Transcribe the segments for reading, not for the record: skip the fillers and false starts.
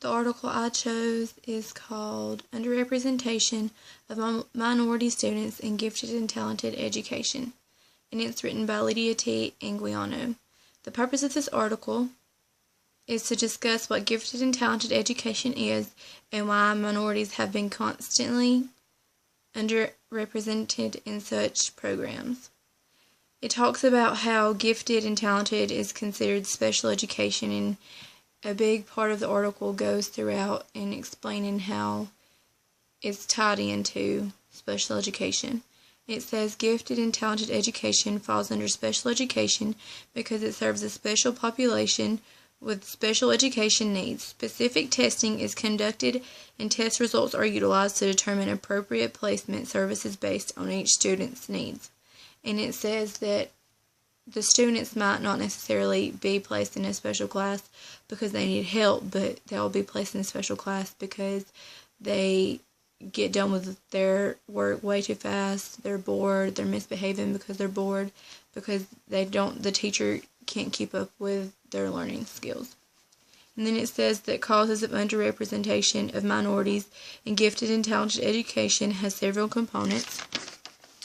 The article I chose is called Underrepresentation of Minority Students in Gifted and Talented Education, and it's written by Lydia T. Anguiano. The purpose of this article is to discuss what gifted and talented education is and why minorities have been constantly underrepresented in such programs. It talks about how gifted and talented is considered special education, and a big part of the article goes throughout in explaining how it's tied into special education. It says gifted and talented education falls under special education because it serves a special population with special education needs. Specific testing is conducted and test results are utilized to determine appropriate placement services based on each student's needs. And it says that the students might not necessarily be placed in a special class because they need help, but they'll be placed in a special class because they get done with their work way too fast, they're bored, they're misbehaving because they're bored, because the teacher can't keep up with their learning skills. And then it says that causes of underrepresentation of minorities in gifted and talented education has several components.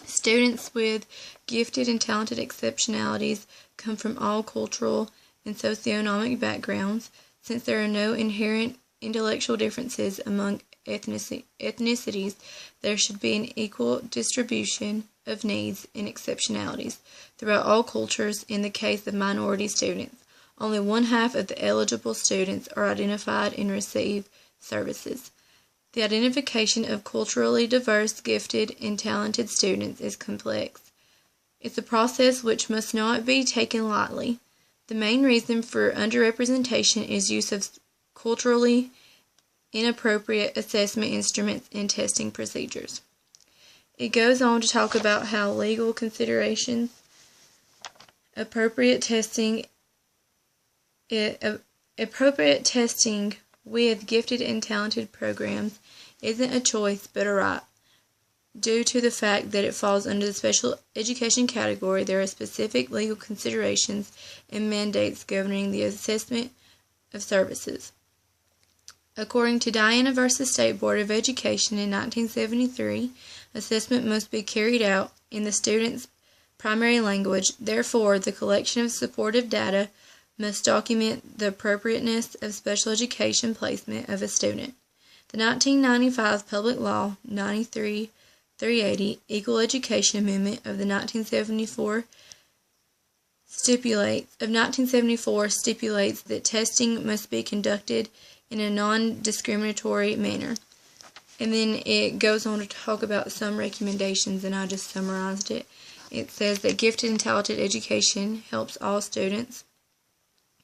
Students with gifted and talented exceptionalities come from all cultural and socioeconomic backgrounds. Since there are no inherent intellectual differences among ethnicities, there should be an equal distribution of needs and exceptionalities throughout all cultures. In the case of minority students, only one half of the eligible students are identified and receive services. The identification of culturally diverse, gifted, and talented students is complex. It's a process which must not be taken lightly. The main reason for underrepresentation is use of culturally inappropriate assessment instruments and testing procedures. It goes on to talk about how legal considerations, appropriate testing with gifted and talented programs isn't a choice but a right. Due to the fact that it falls under the special education category, there are specific legal considerations and mandates governing the assessment of services. According to Diana v. State Board of Education in 1973, assessment must be carried out in the student's primary language. Therefore, the collection of supportive data must document the appropriateness of special education placement of a student. The 1995 Public Law 93-380 Equal Education Amendment of 1974 stipulates that testing must be conducted in a non-discriminatory manner. And then it goes on to talk about some recommendations, and I just summarized it. It says that gifted and talented education helps all students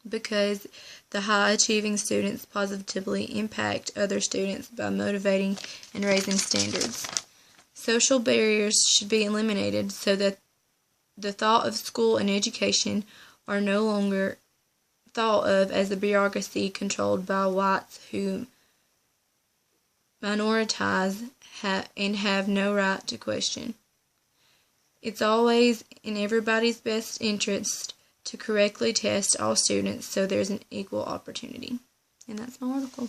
because the high-achieving students positively impact other students by motivating and raising standards. Social barriers should be eliminated so that the thought of school and education are no longer thought of as a bureaucracy controlled by whites who minoritize and have no right to question. It's always in everybody's best interest to correctly test all students so there's an equal opportunity. And that's my article.